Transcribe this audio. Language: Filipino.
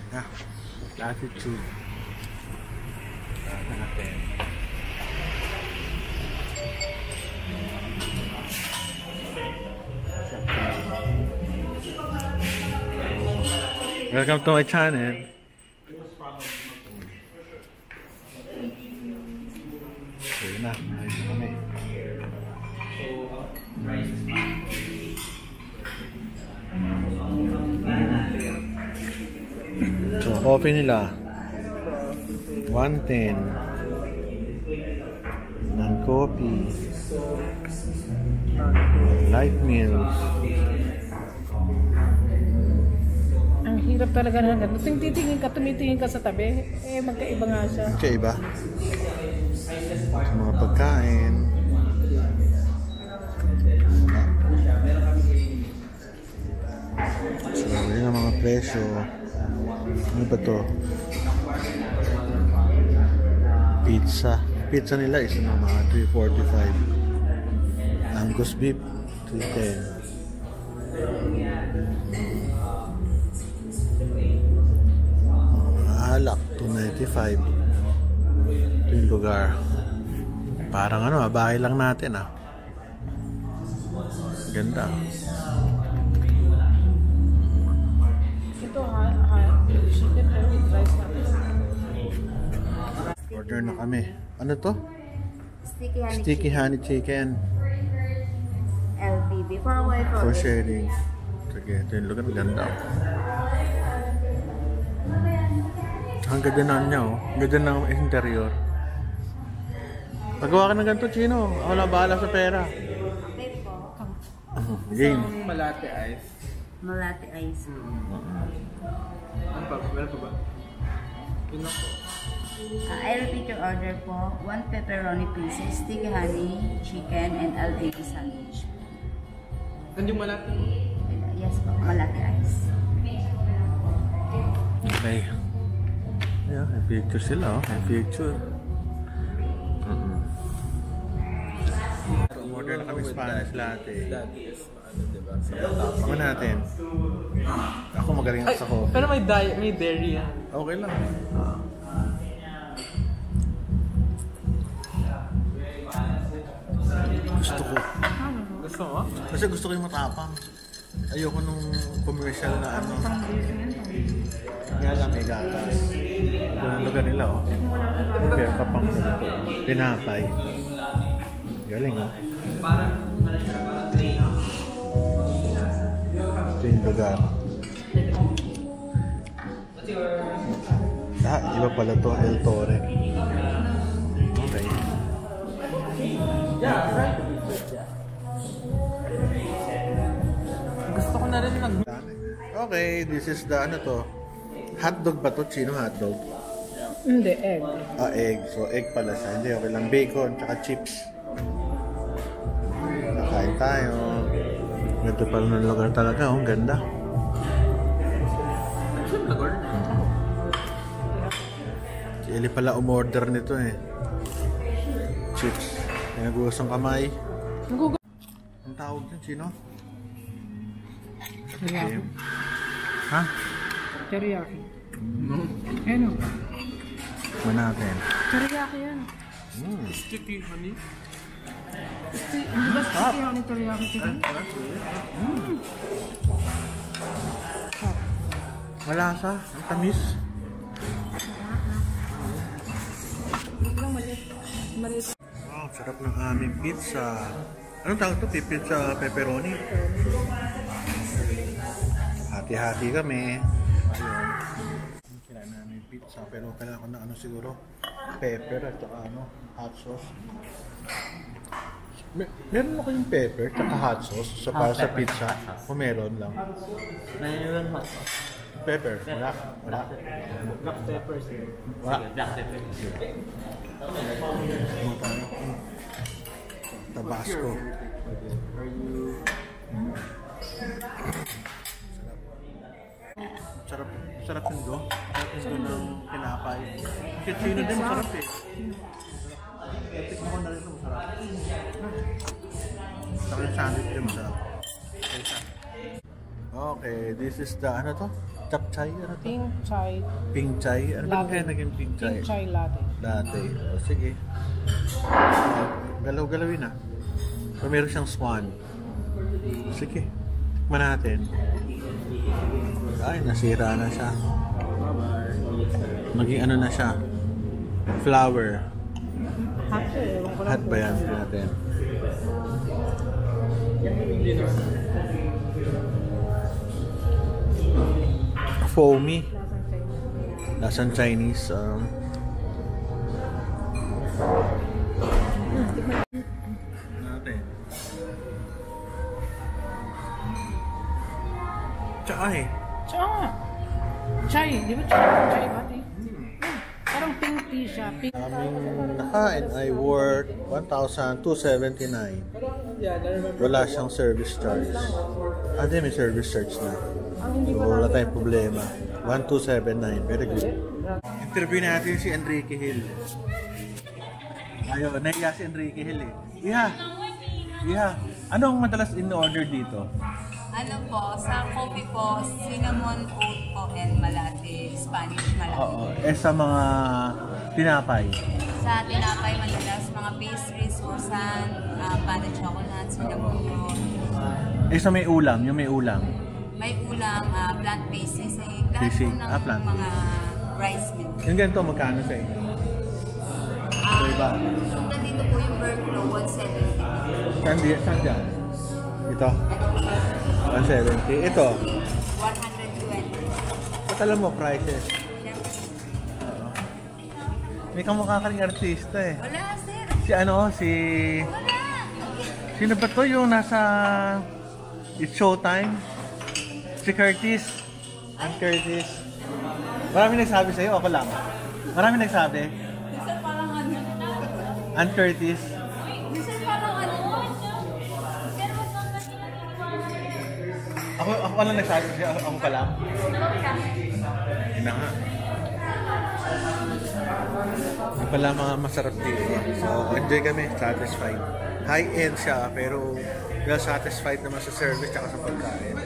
Ah, latitude. Natin. Welcome to my channel. Ayun na, ayun kami. So, coffee nila 110 ng coffee, light meals. Ang hirap talaga na ganun. Titingin ka, tumitingin ka sa tabi, eh magkaiba nga siya. Magkaiba sa mga pagkain. So, yun ang mga presyo. Ano ba to? Pizza nila is mga 345. Angus beef 310. Alak 295. Ito yung lugar. Parang ano, bahay lang natin Ganda. Ito chicken pero with rice natin. Order na kami. Ano to? Sticky honey chicken. LBB for wife For sharing. Sige, ito yung lugar. Ganda. Ang ganda na niya Ang ganda ng interior. Pagawa ka ng ganito, Chino. Ako na bahala sa pera. Game. Malate ice. Malate ice. Ano pa? Meron pa ba? Yun lang po. I repeat your order po. 1 pepperoni pieces, sticky honey, chicken, and LBB sandwich. Yung malate? Yes po, malate ice. Okay. Yeah, may picture sila May picture. Order na kami Spanish latte. Latte is diba? Ako natin. Ako magaling ako sa coffee. Pero may dairy Okay lang. Gusto ko. Gusto mo? Kasi gusto ko yung matapang. Ayoko nung commercial na ano. Nga lang may gatas. Ito ang lugar nila Pero kapang pinapay. Galing Ito yung lugar. Iba pala to, El Torre. Okay. Gusto ko na rin Okay, this is the ano to? Hotdog ba to? Chino hotdog? Hindi, egg. Egg. So, egg pala siya. Hindi, okay lang. Bacon, tsaka chips. Nakain tayo. Ganda pala ng lugar talaga. Ang ganda. Si Eli pala umorder nito Chips. Pinag-uusang kamay. Ang tawag yun, Chino? Teriyaki. Ha? Teriyaki. Ano? Manatin. Teriyaki yan. sticky honey. Hindi ba sticky honey teriyaki chicken? Malasa. Ang tamis. Sarap ng aming pizza. Anong tawag ito? Pizza pepperoni? Hati-hati kami. Ayun. Kailangan namin pizza pero kailangan ko na ano siguro pepper at saka hot sauce. Meron ako yung pepper at saka hot sauce so para sa pizza. Kung meron lang. Meron hot sauce. Pepper. Wala. Black pepper. Wala. Black pepper. Tabasco. Sarap yung do. Sarap yung do ng pinapay. Kitchino din masarap Tikman ko na rin ito masarap. Saka yung sandwich din masarap. Okay, this is the ano to? Chapchay? Ano to? Pink chai. Pink chai? Ano ba Latte. kaya naging pink chai? Pink chai latte. Latte. O, sige. Galaw-galawin na. So, meron siyang swan. Sige. Tikman natin. Ay, nasira na siya. Maging ano na siya. Flower. Hot to eh. Ewan ko lang Hot ba yan? Tignan natin. Foamy. Lasang Chinese. Natin. Chai. Chai. Chai. Di ba chai? Chai latte. Parang pink tea siya. Pink. Aming nakain ay worth 1,279. Wala siyang service charge. Di may service charge na. So, wala tayong problema. 1,279. Very good. Interview natin si Enrique Hill. Ayun, nahiya si Enrique Hill eh. Iha, anong madalas in-order dito? Ano po, sa coffee po, cinnamon oat po and malate, Spanish malate. Oo, sa mga tinapay. Sa tinapay madalas, mga pastries, croissant, panda chocolate, cinnamon roll. Sa may ulam, yung may ulam. May ulam, plant-based sisig. Lahat po Sisig, ng plant. mga rice meal. Yung ganito, magkano sa inyo? Iba. Nandito po yung Berklo, 170. Saan dyan? Ito? 170. Ito? 120. Ba't alam mo prices? Siyempre. Oo. May kamukha ka rin artista eh. Wala, sir. Si ano, si... Wala. Sino ba to yung nasa... It's Showtime? Si Curtis. Ang Curtis. Marami nagsabi sa'yo, ako lang. Marami nagsabi. Sir, parang ano? Ang Curtis. Sir, parang ano? Ako lang nagsabi sa'yo, ako pa lang. Yun na nga. Yun pala mga masarap dito. So, enjoy kami. Satisfied. High-end siya, pero well satisfied naman sa service at sa pagkain.